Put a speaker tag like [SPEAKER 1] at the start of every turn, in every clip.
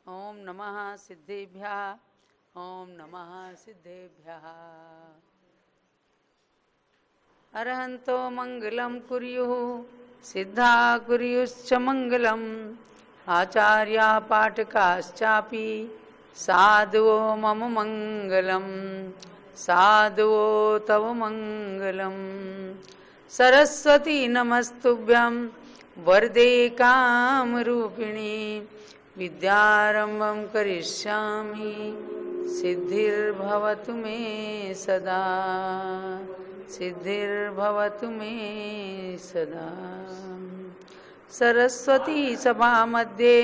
[SPEAKER 1] ओम नमः सिद्धेभ्यः। ओम नमः सिद्धेभ्यः। अरहन्तो मंगलं कुर्युः सिद्धा कुर्युश्च मंगलम्। आचार्या पाठकाश्चापि साधुवो मम मंगलम्। साधुवो तव मंगलम्। सरस्वती नमस्तुभ्यं वरदे कामरूपिणी। विद्यारंभं करिष्यामि सिद्धिर्भवतु मे सदा। सिद्धिर्भवतु मे सदा। सरस्वती सभा मध्ये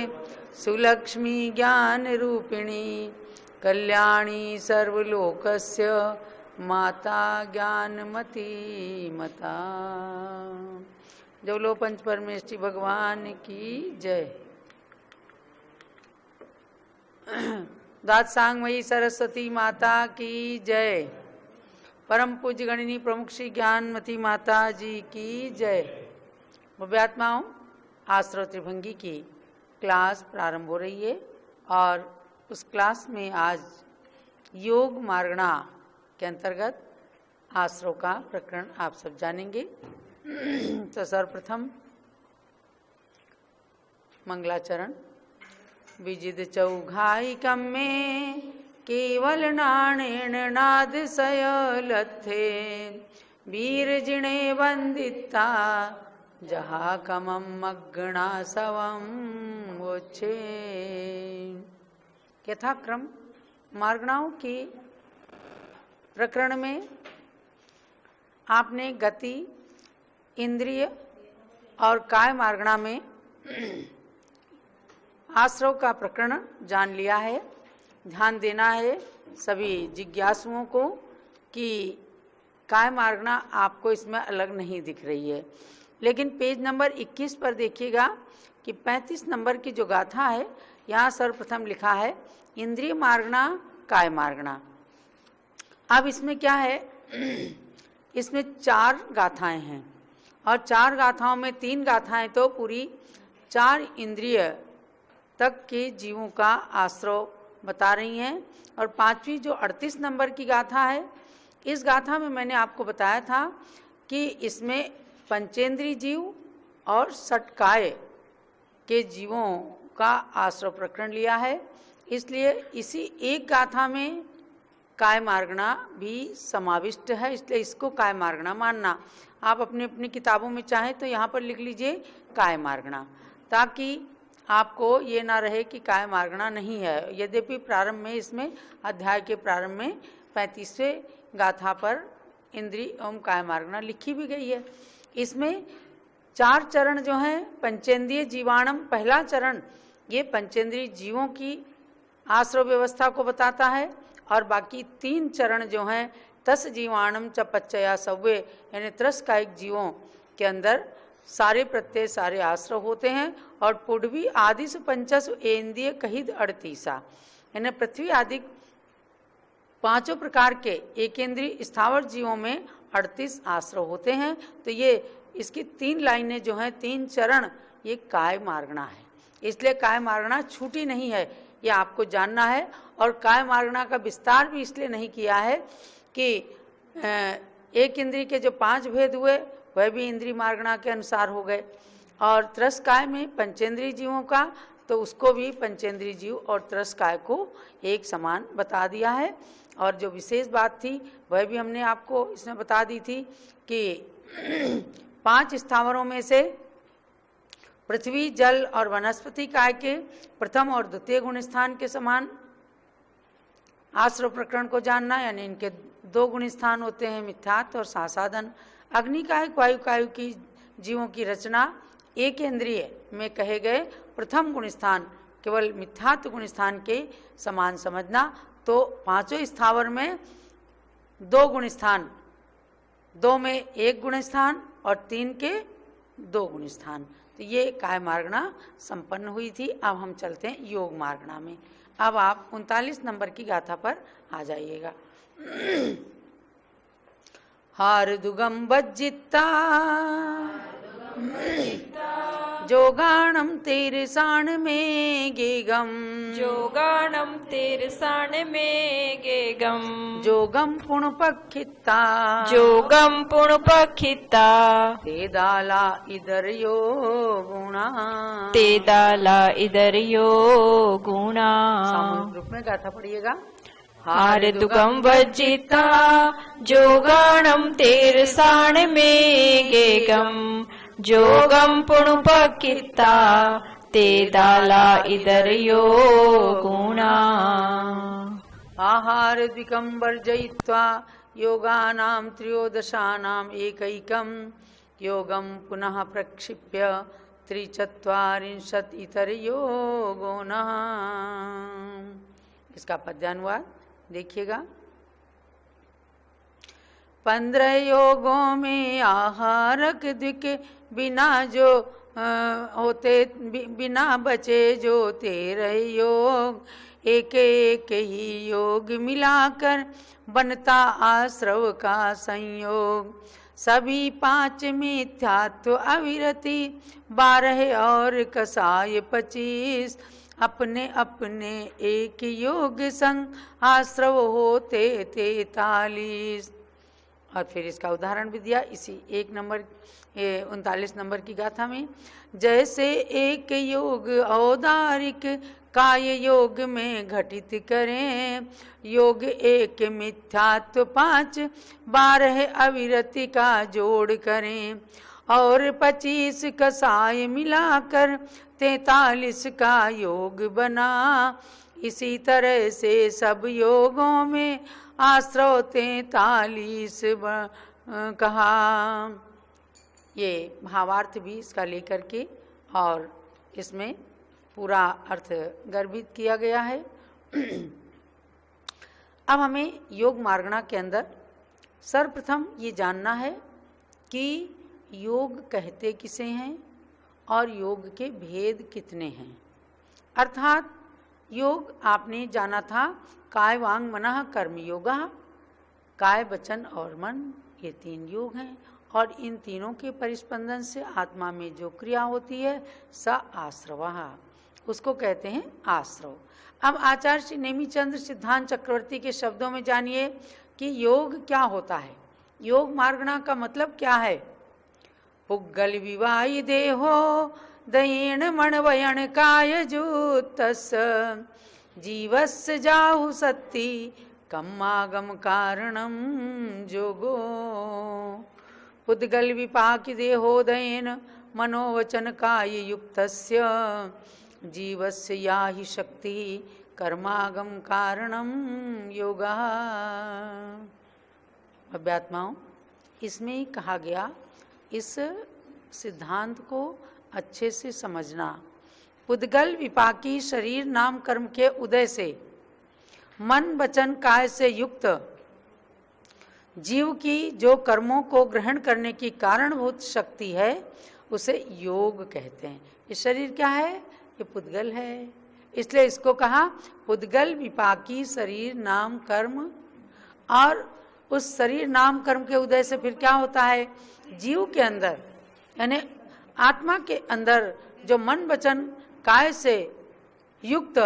[SPEAKER 1] सुलक्ष्मी ज्ञानरूपिणी। कल्याणी सर्वलोकस्य माता ज्ञानमती मता। जवलो पंच परमेष्ठी भगवान की जय। दातसांगमयी सरस्वती माता की जय। परम पूज्य गणिनी प्रमुख श्री ज्ञानमती माता जी की जय। भव्यात्माओं, आश्रव त्रिभंगी की क्लास प्रारंभ हो रही है और उस क्लास में आज योग मार्गणा के अंतर्गत आश्रव का प्रकरण आप सब जानेंगे। तो सर्वप्रथम मंगलाचरण। विजिद चौघाई में केवल नाणेन नादसय लत्थे। वीर जिणे वंदिता जहा कमम मग्गणा सवम वोच्छे। यथाक्रम मार्गणाओं की प्रकरण में आपने गति, इंद्रिय और काय मार्गणा में आश्रव का प्रकरण जान लिया है। ध्यान देना है सभी जिज्ञासुओं को कि काय मार्गणा आपको इसमें अलग नहीं दिख रही है। लेकिन पेज नंबर 21 पर देखिएगा कि 35 नंबर की जो गाथा है, यहाँ सर्वप्रथम लिखा है इंद्रिय मार्गणा, काय मार्गणा। अब इसमें क्या है, इसमें 4 गाथाएं हैं और 4 गाथाओं में 3 गाथाएं तो पूरी 4 इंद्रिय तक के जीवों का आश्रव बता रही हैं और 5वीं जो 38 नंबर की गाथा है, इस गाथा में मैंने आपको बताया था कि इसमें पंचेंद्रीय जीव और षटकाय के जीवों का आश्रव प्रकरण लिया है। इसलिए इसी एक गाथा में काय मार्गणा भी समाविष्ट है, इसलिए इसको काय मार्गणा मानना। आप अपनी अपनी किताबों में चाहें तो यहाँ पर लिख लीजिए काय मार्गणा, ताकि आपको ये ना रहे कि काय मार्गणा नहीं है। यद्यपि प्रारंभ में, इसमें अध्याय के प्रारंभ में 35वें गाथा पर इंद्रिय एवं काय मार्गणा लिखी भी गई है। इसमें 4 चरण जो हैं, पंचेंद्रिय जीवाणम पहला चरण, ये पंचेंद्रिय जीवों की आश्रव व्यवस्था को बताता है और बाकी 3 चरण जो हैं तस जीवाणम च पच्चया सव्वे, यानी त्रसकायिक जीवों के अंदर सारे प्रत्यय सारे आश्रव होते हैं। और पुडवी आदिश पंचस इंद्रिय कहिद 38, यानी पृथ्वी आदि 5 प्रकार के एकेंद्रीय स्थावर जीवों में 38 आश्रव होते हैं। तो ये इसकी 3 लाइनें जो हैं, 3 चरण, ये काय मार्गणा है। इसलिए काय मार्गणा छूटी नहीं है, ये आपको जानना है। और काय मार्गणा का विस्तार भी इसलिए नहीं किया है कि एक इंद्रिय के जो 5 भेद हुए वह भी इंद्रिय मार्गणा के अनुसार हो गए, और त्रसकाय में पंचेंद्रिय जीवों का, तो उसको भी पंचेंद्रिय जीव और त्रसकाय को एक समान बता दिया है। और जो विशेष बात थी वह भी हमने आपको इसमें बता दी थी कि 5 स्थावरों में से पृथ्वी, जल और वनस्पति काय के प्रथम और द्वितीय गुण स्थान के समान आश्रव प्रकरण को जानना, यानी इनके 2 गुण स्थान होते हैं, मिथ्यात्व और सासाधन। अग्निकाय, वायुकायु की जीवों की रचना एक इंद्रिय में कहे गए प्रथम गुण स्थान केवल मिथ्यात्व गुण स्थान के समान समझना। तो 5 स्थावर में 2 गुण स्थान, 2 में 1 गुण स्थान और 3 के 2 गुण स्थान। तो ये काय मार्गणा संपन्न हुई थी। अब हम चलते हैं योग मार्गणा में। अब आप 39 नंबर की गाथा पर आ जाइएगा। हार दुगम बज्जिता जोगाणम तेरे शान में गेगम,
[SPEAKER 2] जोगाणम तेरे शान में गेगम,
[SPEAKER 1] जोगम पुणपखिता,
[SPEAKER 2] जोगम पुणपखिता,
[SPEAKER 1] ते दाला इधर यो गुणा,
[SPEAKER 2] ते दाला इधर यो गुणा।
[SPEAKER 1] सामूहिक रूप में गाथा पढ़िएगा।
[SPEAKER 2] हार दुगम वज्जिता, जोगाणम तेरे शान में गेगम, जोगम पुणपखिता, ते दाला इधर यो गुणा।
[SPEAKER 1] आहार द्विकं वर्जयित्वा योगानां त्रयोदशानाम् एकैकं योगं पुनः प्रक्षिप्य त्रिचत्वारिंशत् इतरयो गुणः। इसका पद्यानुवाद देखिएगा। 15 योगों में आहारक द्विक बिना जो होते बिना बचे जो 13 योग, एक एक ही योग मिलाकर बनता आश्रव का संयोग। सभी 5 मिथ्यात्व अविरति, 12 और कसाय 25, अपने अपने एक योग संग आश्रव होते 43। और फिर इसका उदाहरण भी दिया इसी 39 नंबर की गाथा में। जैसे एक योग औदारिक काय योग में घटित करें, योग एक मिथ्यात्व 5, 12 अविरति का जोड़ करें, और 25 कसाय मिलाकर 43 का योग बना। इसी तरह से सब योगों में आश्रव 43 कहा। ये भावार्थ भी इसका लेकर के और इसमें पूरा अर्थ गर्भित किया गया है। अब हमें योग मार्गणा के अंदर सर्वप्रथम ये जानना है कि योग कहते किसे हैं और योग के भेद कितने हैं। अर्थात योग आपने जाना था काय वांग मनः कर्म योगा, काय वचन और मन, ये 3 योग हैं और इन तीनों के परिस्पंदन से आत्मा में जो क्रिया होती है स आश्रवः, उसको कहते हैं आश्रव। अब आचार्य श्री नेमिचंद्र सिद्धांत चक्रवर्ती के शब्दों में जानिए कि योग क्या होता है। योग मार्गणा का मतलब क्या है। पुग्गल विवाही देहो दयेन मणवयन काय जूतस, जीवस्य जाहु सत्ति कम्मागम कारणम जोगो। पुद्गल विपाकि देहोदयेन मनोवचन काय युक्तस्य, जीवस्य याहि शक्ति कर्मागम कारणम योगः। अभ्यात्माओं, इसमें ही कहा गया, इस सिद्धांत को अच्छे से समझना। पुद्गल विपाकी शरीर नाम कर्म के उदय से मन वचन काय से युक्त जीव की जो कर्मों को ग्रहण करने की कारणभूत शक्ति है उसे योग कहते हैं। ये शरीर क्या है, ये पुद्गल है, इसलिए इसको कहा पुद्गल विपाकी शरीर नाम कर्म। और उस शरीर नाम कर्म के उदय से फिर क्या होता है, जीव के अंदर यानी आत्मा के अंदर जो मन वचन काय से युक्त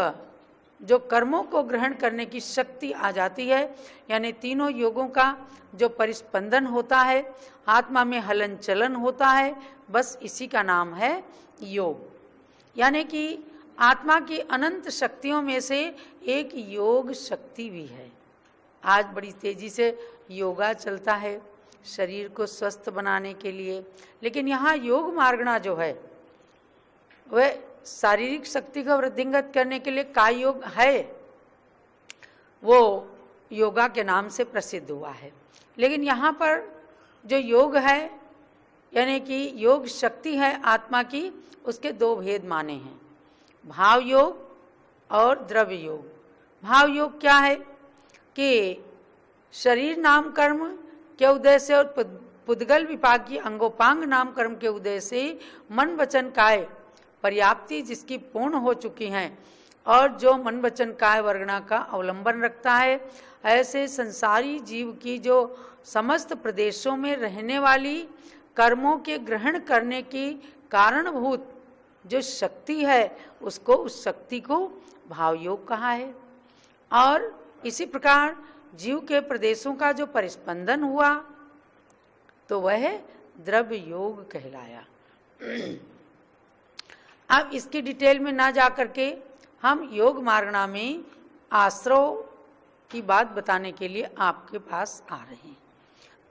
[SPEAKER 1] जो कर्मों को ग्रहण करने की शक्ति आ जाती है, यानी तीनों योगों का जो परिस्पंदन होता है, आत्मा में हलन चलन होता है, बस इसी का नाम है योग। यानी कि आत्मा की अनंत शक्तियों में से एक योग शक्ति भी है। आज बड़ी तेजी से योगा चलता है शरीर को स्वस्थ बनाने के लिए, लेकिन यहाँ योग मार्गणा जो है वह शारीरिक शक्ति को वृद्धिंगत करने के लिए काय योग है, वो योगा के नाम से प्रसिद्ध हुआ है। लेकिन यहाँ पर जो योग है यानी कि योग शक्ति है आत्मा की, उसके 2 भेद माने हैं, भाव योग और द्रव्य योग। भाव योग क्या है कि शरीर नाम कर्म के उदय से और पुद्गल विपाकी अंगोपांग नाम कर्म के उदय से मन वचन काय पर्याप्ति जिसकी पूर्ण हो चुकी हैं और जो मन वचन काय वर्गणा का अवलंबन रखता है, ऐसे संसारी जीव की जो समस्त प्रदेशों में रहने वाली कर्मों के ग्रहण करने की कारणभूत जो शक्ति है उसको, उस शक्ति को भाव योग कहा है। और इसी प्रकार जीव के प्रदेशों का जो परिस्पंदन हुआ तो वह द्रव्य योग कहलाया। अब इसकी डिटेल में ना जा करके हम योग मार्गणा में आश्रव की बात बताने के लिए आपके पास आ रहे हैं।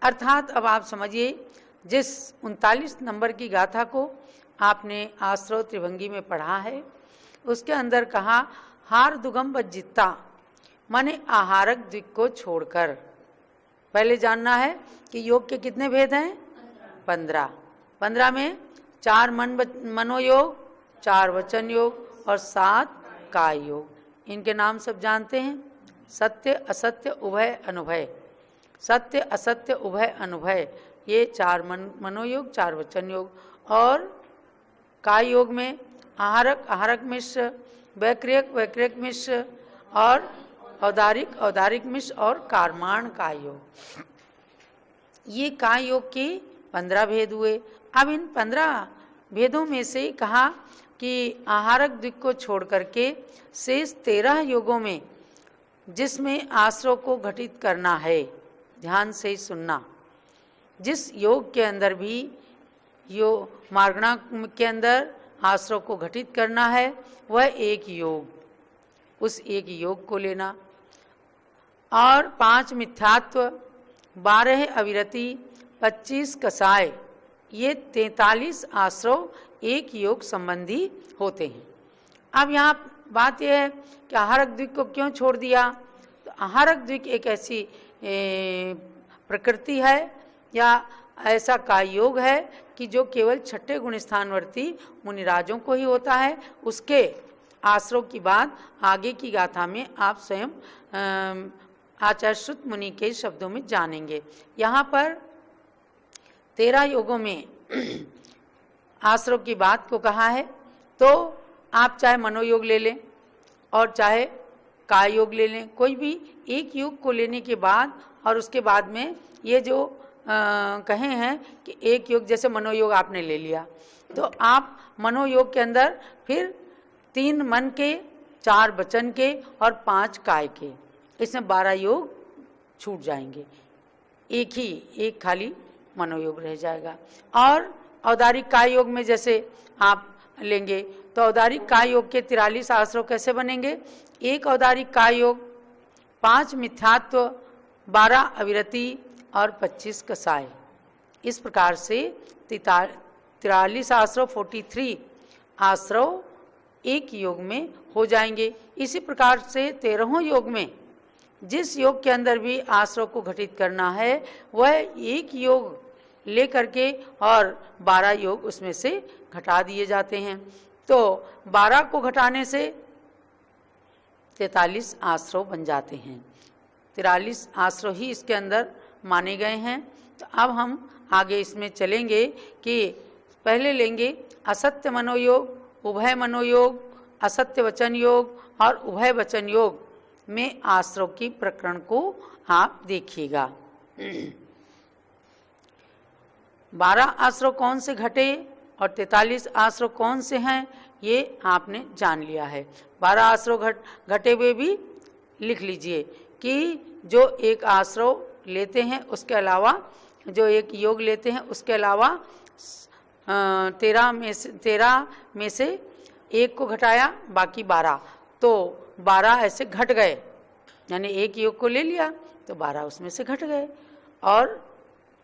[SPEAKER 1] अर्थात अब आप समझिए, जिस 39 नंबर की गाथा को आपने आश्रव त्रिभंगी में पढ़ा है, उसके अंदर कहा हार दुगम वज्जिता, माने आहारक द्विक को छोड़कर। पहले जानना है कि योग के कितने भेद हैं? 15। 15 में 4 मनोयोग, 4 वचन योग और 7 काय योग। इनके नाम सब जानते हैं, सत्य असत्य उभय अनुभय। सत्य असत्य उभय अनुभय, ये 4 मनोयोग, 4 वचन योग। और काय योग में आहारक आहारक मिश्र, वैक्रियक वैक्रियक मिश्र और औदारिक औदारिक मिश्र और कार्माण काय योग। ये काय योग के 15 भेद हुए। अब इन 15 भेदों में से कहा कि आहारक द्विक को छोड़ करके शेष 13 योगों में जिसमें आश्रव को घटित करना है, ध्यान से सुनना, जिस योग के अंदर भी मार्गणा के अंदर आश्रव को घटित करना है वह एक योग, उस एक योग को लेना। और 5 मिथ्यात्व, 12 अविरति, 25 कसाय, ये 43 आश्रव एक योग संबंधी होते हैं। अब यहाँ बात यह है कि आहारक द्विक को क्यों छोड़ दिया? तो आहारक द्विक एक ऐसी प्रकृति है या ऐसा काय योग है कि जो केवल छठे गुण स्थानवर्ती मुनिराजों को ही होता है। उसके आश्रव की बात आगे की गाथा में आप स्वयं आचार्य श्रुत मुनि के शब्दों में जानेंगे। यहाँ पर 13 योगों में आश्रव की बात को कहा है, तो आप चाहे मनोयोग ले लें और चाहे काय योग ले लें, कोई भी एक योग को लेने के बाद और उसके बाद में ये जो कहे हैं कि एक योग, जैसे मनोयोग आपने ले लिया तो आप मनोयोग के अंदर फिर 3 मन के, 4 वचन के और 5 काय के, इसमें 12 योग छूट जाएंगे, एक खाली मनोयोग रह जाएगा। और औदारिक काय योग में जैसे आप लेंगे तो औदारिक काय योग के 43 आश्रव कैसे बनेंगे? एक औदारिक काय योग, 5 मिथ्यात्व, 12 अविरति और 25 कसाय। इस प्रकार से 43 आश्रव, 43 आश्रव एक योग में हो जाएंगे। इसी प्रकार से 13 योग में जिस योग के अंदर भी आश्रव को घटित करना है वह एक योग ले करके और 12 योग उसमें से घटा दिए जाते हैं। तो 12 को घटाने से 43 आश्रव बन जाते हैं। 43 आश्रव ही इसके अंदर माने गए हैं। तो अब हम आगे इसमें चलेंगे कि पहले लेंगे असत्य मनोयोग, उभय मनोयोग, असत्य वचन योग और उभय वचन योग में आश्रव की प्रकरण को आप देखिएगा। 12 आश्रव कौन से घटे और 43 आश्रव कौन से हैं ये आपने जान लिया है। 12 आश्रव घटे हुए भी लिख लीजिए कि जो एक आश्रव लेते हैं उसके अलावा, जो एक योग लेते हैं उसके अलावा 13 में से एक को घटाया, बाकी 12, तो 12 ऐसे घट गए, यानी एक योग को ले लिया तो 12 उसमें से घट गए। और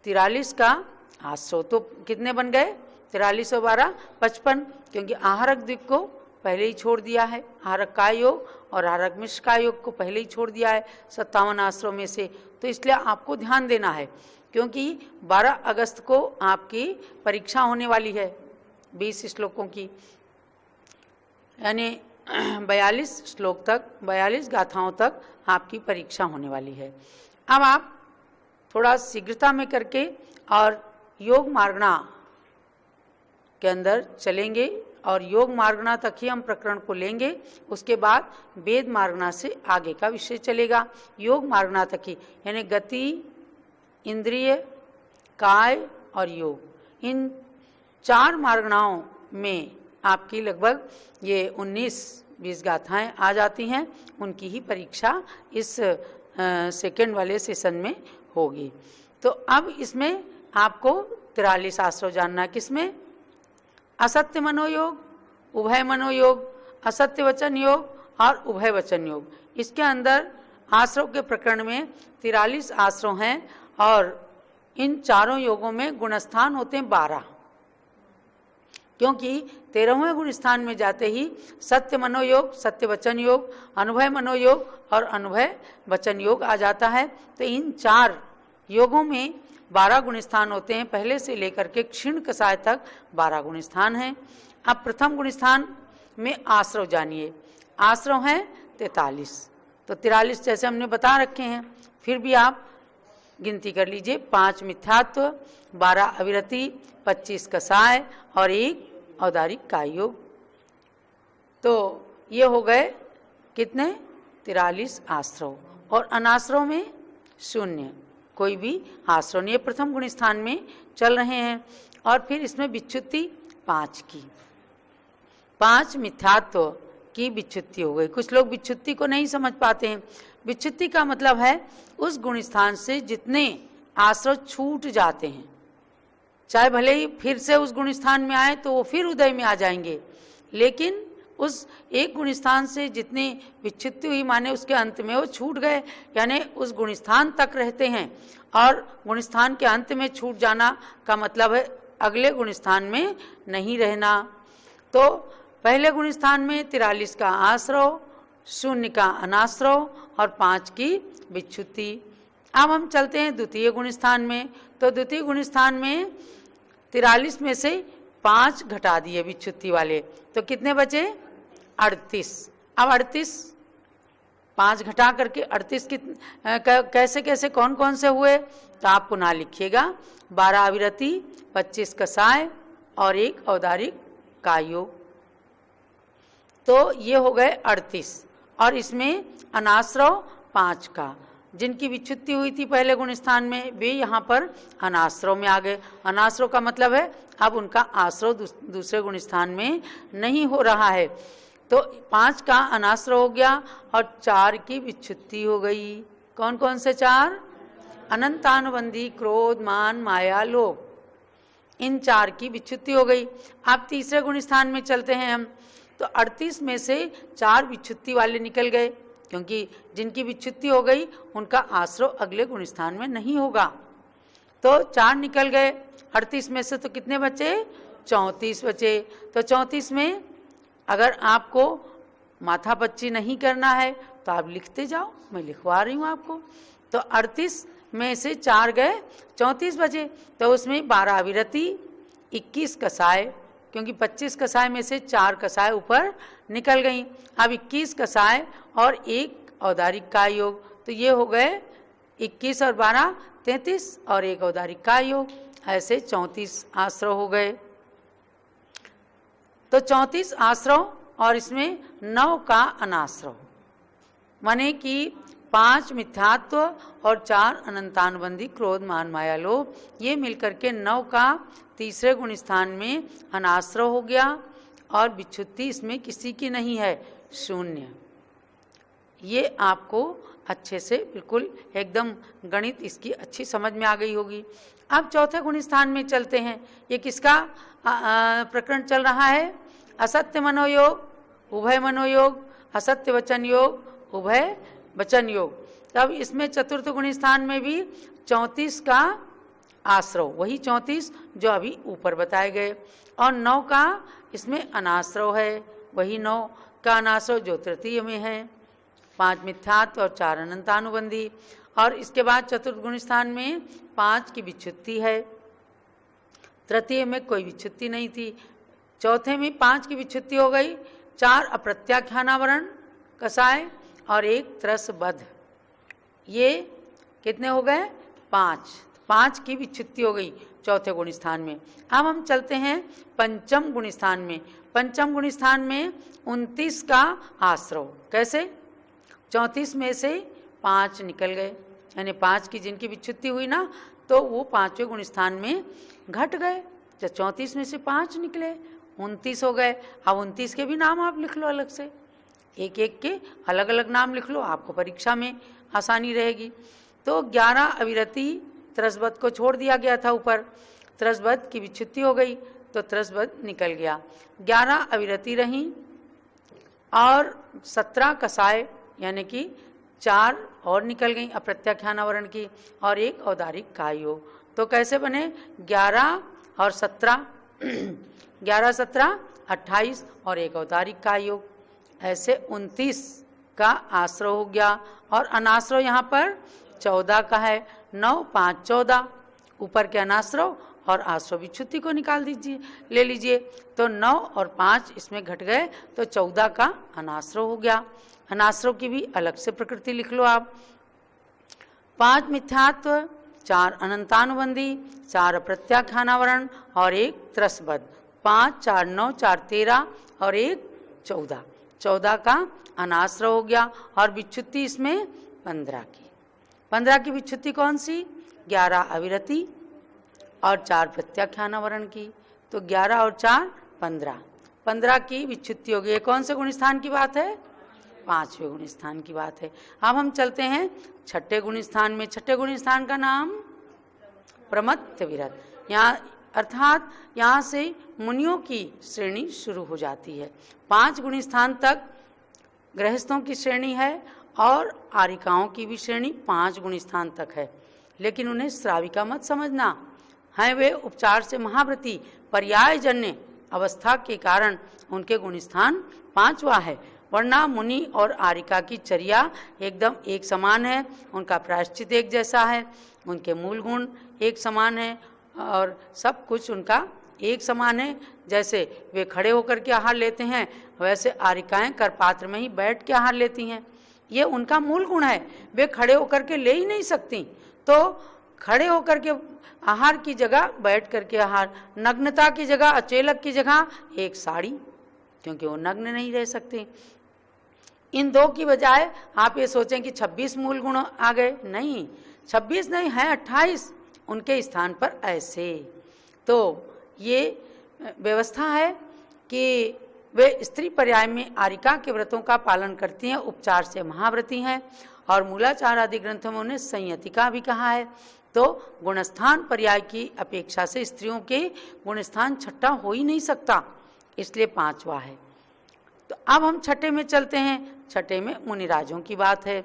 [SPEAKER 1] 43 का आश्रव तो कितने बन गए? 43 और 12 55, क्योंकि आहारक द्विक को पहले ही छोड़ दिया है, आहारक काय योग और आहारक मिश्र काय योग को पहले ही छोड़ दिया है 57 आश्रव में से। तो इसलिए आपको ध्यान देना है, क्योंकि 12 अगस्त को आपकी परीक्षा होने वाली है 20 श्लोकों की, यानी 42 श्लोक तक, 42 गाथाओं तक आपकी परीक्षा होने वाली है। अब आप थोड़ा शीघ्रता में करके और योग मार्गणा के अंदर चलेंगे और योग मार्गणा तक ही हम प्रकरण को लेंगे। उसके बाद वेद मार्गणा से आगे का विषय चलेगा। योग मार्गणा तक ही, यानी गति, इंद्रिय, काय और योग, इन 4 मार्गणाओं में आपकी लगभग ये 19-20 गाथाएं आ जाती हैं, उनकी ही परीक्षा इस सेकंड वाले सेशन में होगी। तो अब इसमें आपको 43 आश्रव जानना है। किसमें? असत्य मनोयोग, उभय मनोयोग, असत्य वचन योग और उभय वचन योग। इसके अंदर आश्रव के प्रकरण में 43 आश्रव हैं और इन चारों योगों में गुणस्थान होते हैं 12, क्योंकि 13वें गुण स्थान में जाते ही सत्य मनोयोग, सत्य वचन योग, अनुभय मनोयोग और अनुभय वचन योग आ जाता है। तो इन 4 योगों में 12 गुण स्थान होते हैं। पहले से लेकर के क्षीण कषाय तक 12 गुण स्थान हैं। अब प्रथम गुण स्थान में आश्रव जानिए। आश्रव हैं 43, तो 43 जैसे हमने बता रखे हैं, फिर भी आप गिनती कर लीजिए। 5 मिथ्यात्व, 12 अविरति, 25 कषाय और 1 औदारिक काय योग। तो ये हो गए कितने? 43 आश्रव। और अनाश्रव में 0, कोई भी आश्रव नहीं। प्रथम गुण स्थान में चल रहे हैं। और फिर इसमें विच्युति 5 की, 5 मिथ्यात्व की विच्युति हो गई। कुछ लोग विच्युति को नहीं समझ पाते हैं। विच्युति का मतलब है उस गुण स्थान से जितने आश्रव छूट जाते हैं, चाहे भले ही फिर से उस गुण स्थान में आए तो वो फिर उदय में आ जाएंगे, लेकिन उस एक गुण स्थान से जितनी विच्युति हुई माने उसके अंत में वो छूट गए, यानी उस गुण स्थान तक रहते हैं। और गुण स्थान के अंत में छूट जाना का मतलब है अगले गुण स्थान में नहीं रहना। तो पहले गुण स्थान में 43 का आश्रव, 0 का अनाश्रव और 5 की विच्युति। अब हम चलते हैं द्वितीय गुण स्थान में। तो द्वितीय गुण स्थान में 43 में से 5 घटा दिए विच्युति वाले, तो कितने बचे? 38। अब 38 5 घटा करके 38 कैसे कैसे कौन कौन से हुए, तो आप पुनः लिखिएगा। 12 अविरति, 25 कषाय और 1 औदारिक काय योग। तो ये हो गए 38। और इसमें अनाश्रव 5 का, जिनकी विच्युति हुई थी पहले गुण स्थान में, वे यहाँ पर अनाश्रव में आ गए। अनाश्रव का मतलब है अब उनका आश्रव दूसरे गुण स्थान में नहीं हो रहा है। तो 5 का अनाश्रव हो गया और 4 की विच्युति हो गई। कौन कौन से 4? अनंतानुबंधी, क्रोध, मान, माया, लोभ, इन 4 की विच्युति हो गई। अब तीसरे गुण स्थान में चलते हैं हम। तो 38 में से 4 विच्युति वाले निकल गए, क्योंकि जिनकी विच्युति हो गई उनका आश्रव अगले गुण स्थान में नहीं होगा। तो 4 निकल गए। 38 में से तो कितने बचे? 34 बचे। तो 34 में अगर आपको माथा पच्ची नहीं करना है तो आप लिखते जाओ, मैं लिखवा रही हूँ आपको। तो 38 में से 4 गए, 34 बचे। तो उसमें 12 अविरति, 21 कषाय, क्योंकि 25 कषाय में से 4 कषाय ऊपर निकल गई। अब 21 कषाय और 1 औदारिक काय योग। तो ये हो गए 21 और 12 33 और 1 औदारिक काय योग। ऐसे 34 आश्रव हो गए। तो 34 आश्रव और इसमें 9 का अनाश्रव, माने कि 5 मिथ्यात्व और 4 अनंतानुबंधी, क्रोध, मान, माया, लोभ, ये मिलकर के 9 का तीसरे गुण स्थान में अनाश्रव हो गया। और विच्युति इसमें किसी की नहीं है, 0। ये आपको अच्छे से बिल्कुल एकदम गणित इसकी अच्छी समझ में आ गई होगी। अब चौथे गुण स्थान में चलते हैं। ये किसका प्रकरण चल रहा है? असत्य मनोयोग, उभय मनोयोग, असत्य वचन योग, उभय वचन योग। तब इसमें चतुर्थ गुण स्थान में भी 34 का आश्रव, वही 34 जो अभी ऊपर बताए गए, और 9 का इसमें अनाश्रव है, वही 9 का अनाश्रव जो तृतीय में है। 5 मिथ्यात्व और 4 अनंतानुबंधी। और इसके बाद चतुर्थ गुण स्थान में 5 की विच्युति है। तृतीय में कोई विच्युति नहीं थी। चौथे में 5 की विच्युति हो गई। 4 अप्रत्याख्यानावरण कषाय और 1 त्रसबद्ध। ये कितने हो गए? 5 की विच्युति हो गई चौथे गुण स्थान में। अब हम चलते हैं पंचम गुण स्थान में। पंचम गुण स्थान में 29 का आश्रव। कैसे? 34 में से 5 निकल गए, यानी 5 की जिनकी विच्युति हुई ना, तो वो 5वें गुण स्थान में घट गए। जब 34 में से 5 निकले 29 हो गए। अब 29 के भी नाम आप लिख लो अलग से, एक एक के अलग अलग नाम लिख लो, आपको परीक्षा में आसानी रहेगी। तो 11 अविरति त्रसबद्ध को छोड़ दिया गया था ऊपर, त्रसबद्ध की विच्छुत्ति हो गई तो त्रसबद्ध निकल गया। 11 अविरति रहीं और 17 कसाय यानी कि 4 और निकल गई अप्रत्याख्यानावरण की और एक औदारिक कायोग। तो कैसे बने 11 और 17, 11 17 28 और एक औदारिक कायोग, ऐसे 29 का आश्रव हो गया। और अनाश्रव यहाँ पर 14 का है, 9 5 14, ऊपर के अनाश्रव और आश्रव विच्छुत्ति को निकाल दीजिए, ले लीजिए। तो 9 और 5 इसमें घट गए तो 14 का अनाश्रव हो गया। अनाश्रव की भी अलग से प्रकृति लिख लो आप। 5 मिथ्यात्व, 4 अनंतानुबंधी, 4 अप्रत्याख्यानावरण और एक त्रसबद्ध। 5 4 9 4 13 और एक 14, 14 का अनाश्रव हो गया। और विच्छुत्ति इसमें 15 की, 15 की विच्छुत्ति कौन सी, 11 अविरति और 4 प्रत्याख्यानावरण की। तो 11 और 4 15, 15 की विच्छुत्ति हो गई। कौन से गुण स्थान की बात है, 5वें गुण स्थान की बात है। अब हम चलते हैं 6ठे गुण स्थान में। 6ठे गुण स्थान का नाम प्रमत्त विरत, यहाँ अर्थात यहाँ से मुनियों की श्रेणी शुरू हो जाती है। 5 गुण स्थान तक गृहस्थों की श्रेणी है और आरिकाओं की भी श्रेणी 5 गुण स्थान तक है, लेकिन उन्हें श्राविका मत समझना है। वे उपचार से महाव्रती पर्यायजन्य अवस्था के कारण उनके गुण स्थान 5वां है, वरना मुनि और आरिका की चर्या एकदम एक समान है, उनका प्रायश्चित एक जैसा है, उनके मूल गुण एक समान है और सब कुछ उनका एक समान है। जैसे वे खड़े होकर के आहार लेते हैं, वैसे आरिकाएं करपात्र में ही बैठ के आहार लेती हैं। ये उनका मूल गुण है, वे खड़े होकर के ले ही नहीं सकती, तो खड़े होकर के आहार की जगह बैठ करके आहार, नग्नता की जगह, अचेलक की जगह एक साड़ी, क्योंकि वो नग्न नहीं रह सकती। इन 2 की बजाय आप ये सोचें कि 26 मूल गुण आ गए, नहीं, 26 नहीं है, 28 उनके स्थान पर ऐसे। तो ये व्यवस्था है कि वे स्त्री पर्याय में आरिका के व्रतों का पालन करती हैं, उपचार से महाव्रती हैं, और मूलाचार आदि ग्रंथों में उन्हें संयतिका भी कहा है। तो गुणस्थान पर्याय की अपेक्षा से स्त्रियों के गुणस्थान 6ठा हो ही नहीं सकता, इसलिए 5वां है। तो अब हम 6ठे में चलते हैं। 6ठे में मुनिराजों की बात है।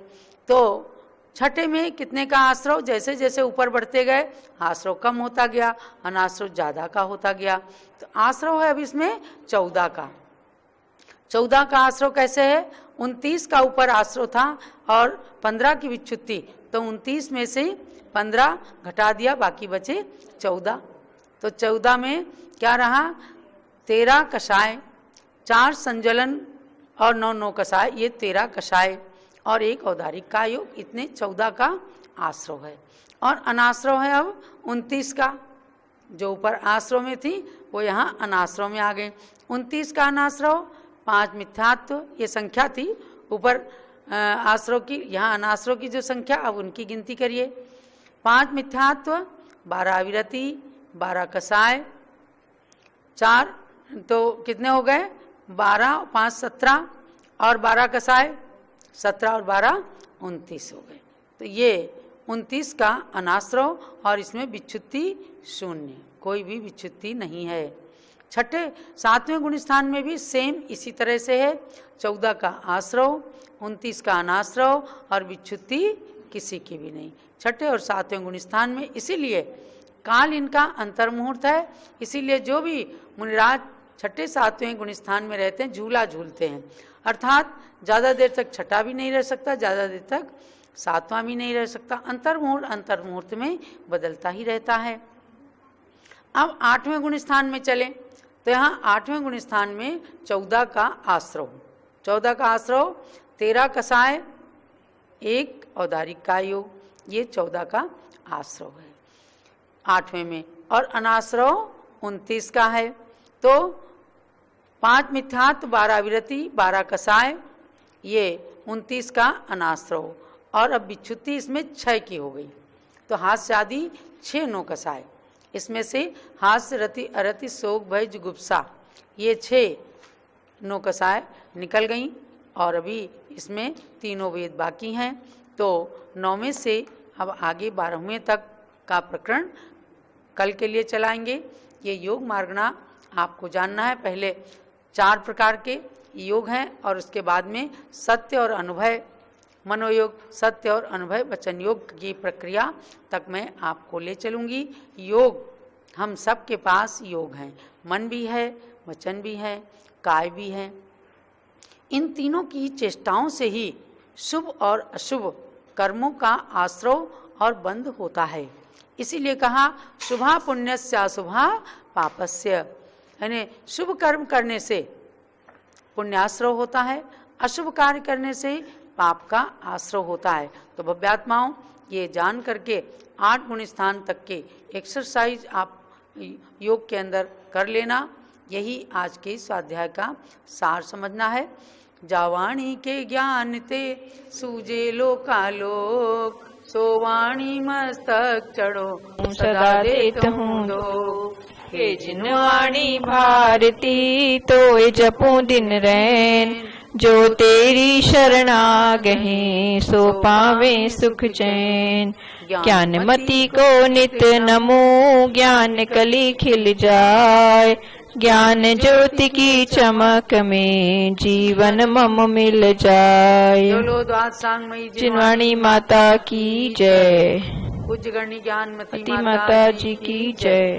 [SPEAKER 1] तो 6ठे में कितने का आश्रव, जैसे जैसे ऊपर बढ़ते गए आश्रव कम होता गया, अनाश्रव ज़्यादा का होता गया। तो आश्रव है अब इसमें 14 का। 14 का आश्रव कैसे है, 29 का ऊपर आश्रव था और 15 की विच्छुत्ति, तो 29 में से 15 घटा दिया, बाकी बचे 14। तो 14 में क्या रहा, 13 कषाय, 4 संजलन और 9 9 कषाय, ये 13 कषाय और एक औदारिक का योग, इतने 14 का आश्रव है। और अनाश्रव है अब 29 का, जो ऊपर आश्रव में थी वो यहाँ अनाश्रव में आ गए। 29 का अनाश्रव, 5 मिथ्यात्व, ये संख्या थी ऊपर आश्रव की, यहाँ अनाश्रव की जो संख्या, अब उनकी गिनती करिए। 5 मिथ्यात्व, 12 अविरति, 12 कषाय, 4, तो कितने हो गए, 12 5 17 और 12 कषाय, 17 और 12 29 हो गए। तो ये 29 का अनाश्रव और इसमें विच्छुत्ति 0, कोई भी विच्छुत्ति नहीं है। 6ठे 7वें गुण स्थान में भी सेम इसी तरह से है, 14 का आश्रव, 29 का अनाश्रव और विच्छुत्ति किसी की भी नहीं। 6ठे और 7वें गुण स्थान में इसीलिए काल इनका अंतर मुहूर्त है, इसीलिए जो भी मुनिराज 6ठे 7वें गुण स्थान में रहते हैं झूला झूलते हैं, अर्थात ज़्यादा देर तक 6ठा भी नहीं रह सकता, ज़्यादा देर तक 7वां भी नहीं रह सकता, अंतर मुहूर्त में बदलता ही रहता है। अब 8वें गुण स्थान में चले तो यहाँ 8वें गुण स्थान में 14 का आश्रव, 14 का आश्रव, 13 कषाय, एक औदारिक का योग, ये 14 का आश्रव है 8वें में। और अनाश्रव 29 का है। तो 5 मिथ्यात्व, 12 अविरति, 12 कषाय, ये 29 का अनाश्रव। और अब विच्छुत्ति इसमें 6 की हो गई, तो हास्य आदि 6 9 कषाय, इसमें से हास्य रति अरति शोक भय जुगुप्सा ये 6 नौकसाएँ निकल गईं और अभी इसमें तीनों वेद बाकी हैं। तो 9वें से अब आगे 12वें तक का प्रकरण कल के लिए चलाएंगे। ये योग मार्गना आपको जानना है। पहले 4 प्रकार के योग हैं और उसके बाद में सत्य और अनुभव मनोयोग, सत्य और अनुभव वचन योग की प्रक्रिया तक मैं आपको ले चलूँगी। योग हम सब के पास योग हैं, मन भी है, वचन भी है, काय भी है। इन तीनों की चेष्टाओं से ही शुभ और अशुभ कर्मों का आश्रव और बंध होता है। इसीलिए कहा शुभा पुण्यस्य अशुभा पापस्य, यानी शुभ कर्म करने से पुण्याश्रव होता है, अशुभ कार्य करने से पाप का आश्रव होता है। तो भव्यात्माओं, ये जान करके 8 गुण स्थान तक के एक्सरसाइज आप योग के अंदर कर लेना। यही आज के स्वाध्याय का सार समझना है। जावाणी के ज्ञान ते सूजे लोकालोक, सोवाणी मस्तक चढ़ो
[SPEAKER 2] सदा देत हूँ दो। हे जिनवाणी भारती तोय जपूं दिन रैन, जो तेरी शरणा गहे सो पावे सुख चैन। ज्ञानमति को नित नमो, ज्ञान कली खिल जाए, ज्ञान ज्योति की चमक में जीवन मम मिल जाए। जिनवाणी माता की जय।
[SPEAKER 1] पूज्य गणी ज्ञानमती
[SPEAKER 2] माता जी की जय।